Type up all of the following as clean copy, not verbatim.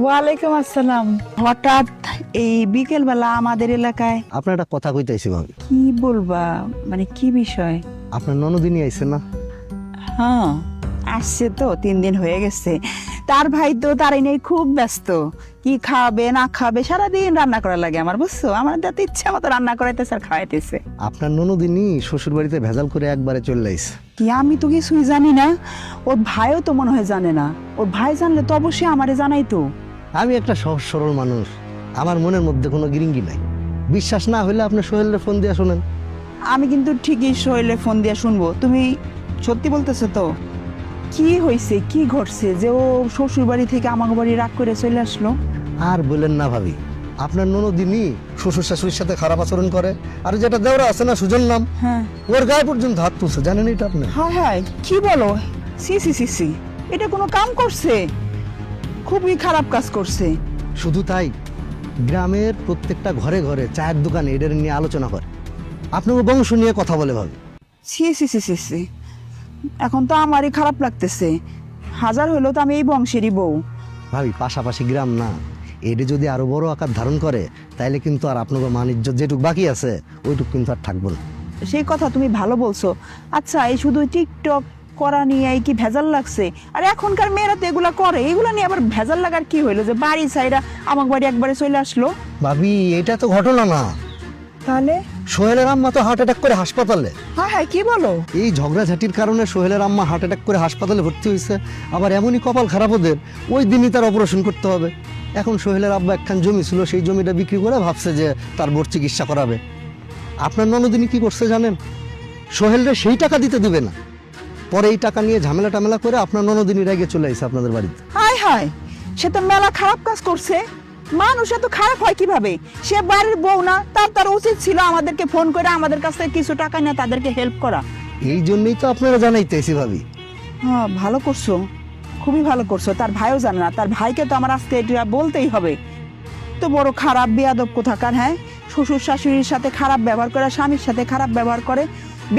ওয়ালাইকুম আসসালাম। হঠাৎ এই বিকেল বেলা আমাদের এলাকায়? আপনার একটা কথা কইতেছি ভাবি। কি বলবা, মানে কি বিষয়? আপনার ননদিনী আইছে না? হ্যাঁ, আসছে তো, 3 দিন হয়ে গেছে। তার ভাই তো তার নিয়ে খুব ব্যস্ত। কি খাবে না খাবে সারাদিন রান্না করা লাগে আমার, বুঝছো? আমার তো ইচ্ছা মতো রান্না করাইতেছে আর খাওয়াইতেছে। আপনার ননদিনী শ্বশুর বাড়িতে ভেজাল করে একবারে চলে আইছে। কি আমি তো কিছুই জানি না, ওর ভাইও তো মনে হয় জানে না। ওর ভাই জানলে তো অবশ্যই আমারে জানাইতো। আমি একটা সহজ সরল মানুষ, আমার মনের মধ্যে কোনো গিরিঙ্গি নাই। বিশ্বাস না হইলে আপনি সোহেলের ফোন দিয়ে শোনেন। আমি কিন্তু ঠিকই সোহেলে ফোন দিয়ে শুনবো। তুমি সত্যি বলতেছো তো? কি হয়েছে, কি ঘটছে যে ও শ্বশুর বাড়ি থেকে আমাকে বাড়ি রাগ করে চলে আসলো? আর বলেন না ভাবি, আপনার ননদিনী শ্বশুর শাশুড়ির সাথে খারাপ আচরণ করে। আর যেটা দেওরা আছে না সুজন নাম, হ্যাঁ। ওর গায়ে পর্যন্ত হাত তুলছে, জানেন এটা আপনি? হায় হায়, কি বলো? সি সি সি সি, এটা কোনো কাম করছে? খুবই খারাপ কাজ করছে। শুধু তাই, গ্রামের প্রত্যেকটা ঘরে ঘরে চায়ের দোকানে এদের নিয়ে আলোচনা করে, আপনার বংশ নিয়ে কথা বলে ভাবি। সি সি সি সি সি, এখন তো আমারই খারাপ লাগতেছে। হাজার হইলেও তো আমি এই বংশেরই বউ। ভাবি পাশাপাশি গ্রাম না, এটা যদি আরো বড় আকার ধারণ করে তাইলে কিন্তু আর আপনার মান ইজ্জত যেটুক বাকি আছে ওইটুক কিন্তু আর থাকবো না। সেই কথা তুমি ভালো বলছো। আচ্ছা, এই শুধু টিকটক করা নিয়ে এই কি ভেজাল লাগছে? আর এখনকার মেয়েরা তো এগুলা করে, এগুলা নিয়ে আবার ভেজাল লাগার কি হইলো যে বাড়ি সাইডা আমার বাড়ি একবারে চলে আসলো? ভাবি এটা তো ঘটনা না। তাহলে? সোহেলের আম্মা তো হার্ট অ্যাটাক করে হাসপাতালে। হ্যাঁ হ্যাঁ, কি বলো? এই ঝগড়াঝাটির কারণে সোহেলের আম্মা হার্ট অ্যাটাক করে হাসপাতালে ভর্তি হয়েছে। আবার এমনই কপাল খারাপ ওদের, ওই দিনই তার অপারেশন করতে হবে। এখন সোহেলের আব্বা একখান জমি ছিল, সেই জমিটা বিক্রি করে ভাবছে যে তার বোর চিকিৎসা করাবে। আপনার ননদিনী কি করছে জানেন? সোহেলরে সেই টাকা দিতে দেবে না, পরে এই টাকা নিয়ে ঝামেলা টামেলা করে আপনার ননদিনী রেগে চলে আসছে আপনাদের বাড়িতে। হায় হায়, সে তো মেলা খারাপ কাজ করছে। মানুষ এত খারাপ হয় কিভাবে? সে বাড়ির বউ না? তার উচিত ছিল আমাদেরকে ফোন করে আমাদের কাছ থেকে কিছু টাকা নিয়ে তাদেরকে হেল্প করা। এই জন্যই তো আপনারা জানাইতেছি ভাবি। হ্যাঁ, ভালো করছো, খুবই ভালো করছো। তার ভাইও জানে না, তার ভাইকে তো আমার আজকে এটা বলতেই হবে। তো বড় খারাপ বেয়াদব কোথাকার। হ্যাঁ, শ্বশুর শাশুড়ির সাথে খারাপ ব্যবহার করে, স্বামীর সাথে খারাপ ব্যবহার করে।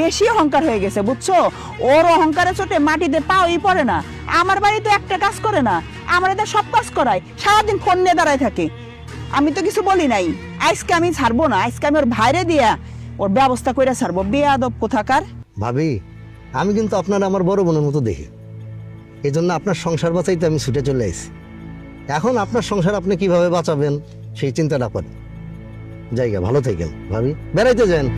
বেশি অহংকার হয়ে গেছে, বুঝছো? ওর অহংকারে চোটে মাটিতে পাওই পড়ে না। আমার বাড়িতে একটা কাজ করে না, আমার এদের সব কাজ করায়, সারাদিন ফোন নিয়ে দাঁড়ায় থাকে। আমি তো কিছু বলি নাই। আজকে আমি ছাড়বো না, আজকে আমি ওর ভাইরে দিয়া ওর ব্যবস্থা করে ছাড়বো। বেয়াদব কোথাকার। ভাবি আমি কিন্তু আপনারা আমার বড় বোনের মতো দেখি, এই জন্য আপনার সংসার বাঁচাইতে আমি ছুটে চলে আসি। এখন আপনার সংসার আপনি কিভাবে বাঁচাবেন সেই চিন্তাটা করেন। জায়গা ভালো থাকেন ভাবি, বেড়াইতে যান।